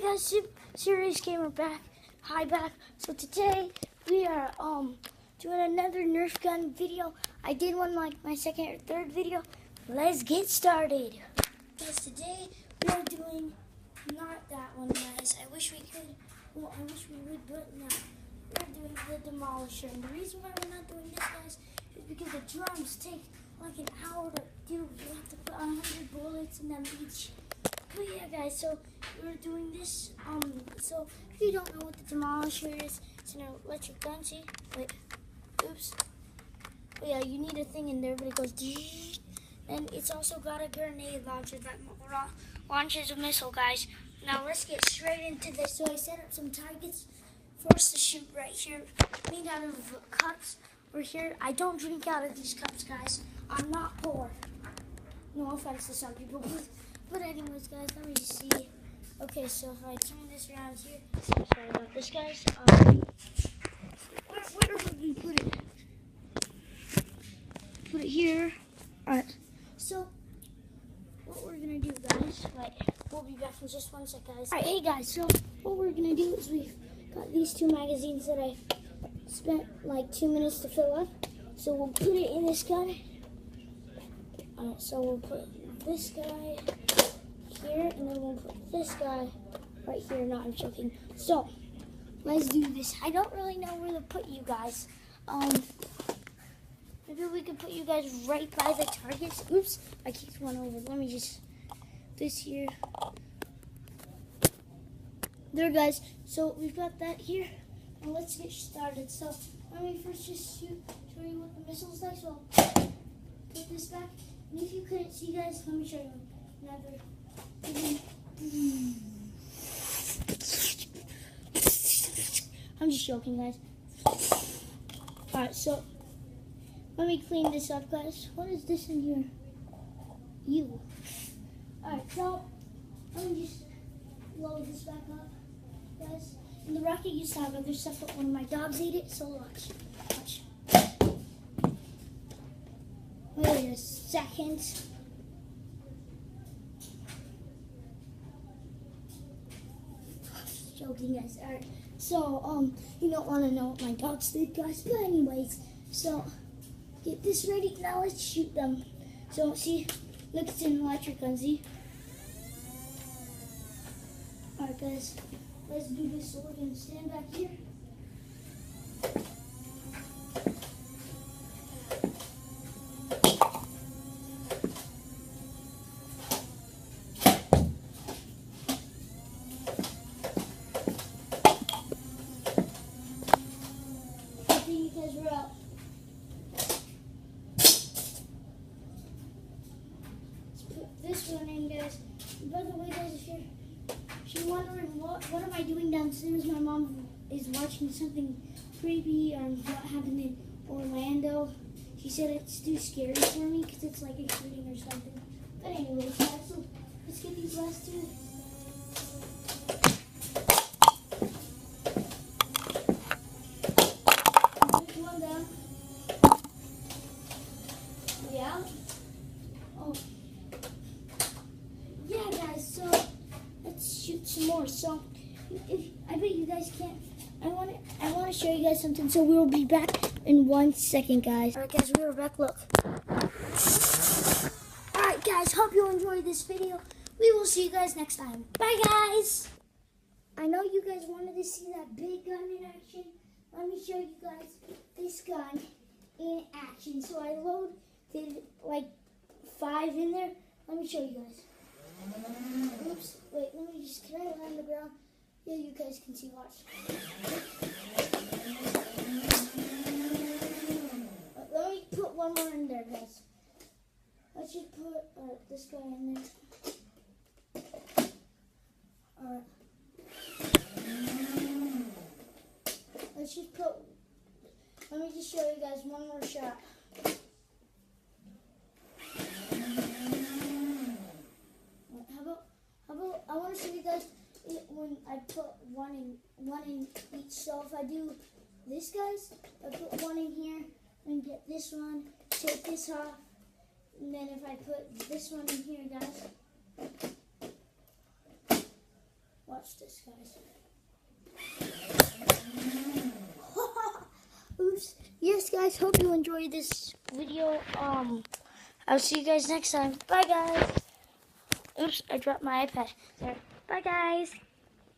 guys, Series Gamer back. Hi back. So today we are doing another Nerf gun video. I did one like my second or third video. Let's get started. Guys, today we are doing not that one, guys. I wish we could. Well, I wish we would, but no. We're doing the demolisher. And the reason why we're not doing this, guys, is because the drums take like an hour to do. You have to put 100 bullets in them each. But yeah, guys, so we're doing this. So if you don't know what the demolisher is, it's an electric gun. See? Wait. Oops. But yeah, you need a thing in there, but it goes. And it's also got a grenade launcher that launches a missile, guys. Now let's get straight into this. So I set up some targets for us to shoot right here, made out of cups. We're here. I don't drink out of these cups, guys. I'm not poor. No offense to some people, but anyways, guys, let me just see. Okay, so if I turn this around here, sorry about this, guys. Where would we put it? Put it here. Alright. So what we're gonna do, guys? Wait, we'll be back in just one sec, guys. Alright, hey guys. So what we're gonna do is we've got these two magazines that I spent like 2 minutes to fill up. So we'll put it in this gun. Alright, so we'll put this guy here, and then we'll put this guy right here. No, I'm joking. So let's do this. I don't really know where to put you guys. Maybe we could put you guys right by the targets. Oops, I kicked one over. Let me just this here. There, guys. So we've got that here, and let's get started. So let me first just show you what the missile's like. So I'll put this back. And if you couldn't see, guys, let me show you another. I'm just joking, guys. Alright, so let me clean this up, guys. What is this in here? You. Alright, so let me just load this back up, guys. And the rocket used to have other stuff, but one of my dogs ate it, so watch. Watch. Wait a second. Joking, guys. Alright, so you don't want to know what my dogs did, guys, but anyways, so get this ready. Now let's shoot them. So see, look, it's an electric gun. See? Alright, guys, let's do this. So we're gonna stand back here. We're out. Let's put this one in, guys. And by the way, guys, if you're wondering what am I doing downstairs, my mom is watching something creepy on what happened in Orlando. She said it's too scary for me because it's like a shooting or something. But anyways, guys, so let's get these last two. Yeah, guys, so let's shoot some more. So I bet you guys can't. I want to show you guys something. So we will be back in 1 second, guys. All right, guys, we are back. Look. All right, guys, hope you enjoyed this video. We will see you guys next time. Bye, guys. I know you guys wanted to see that big gun in action. Let me show you guys this gun in action. So I loaded like 5 in there. Let me show you guys. Oops, wait, let me just, can I lie on the ground? Yeah, you guys can see, watch. Let me put one more in there, guys. Let's just put this guy in there. Alright. Let's just put, let me just show you guys one more shot. How about I want to show you guys it when I put one in each. So if I do this, guys, I put one in here and get this one, take this off, and then if I put this one in here, guys, Watch this, guys. Oops. Yes, guys. Hope you enjoyed this video. I'll see you guys next time. Bye, guys. Oops, I dropped my iPad. Sorry. Bye, guys.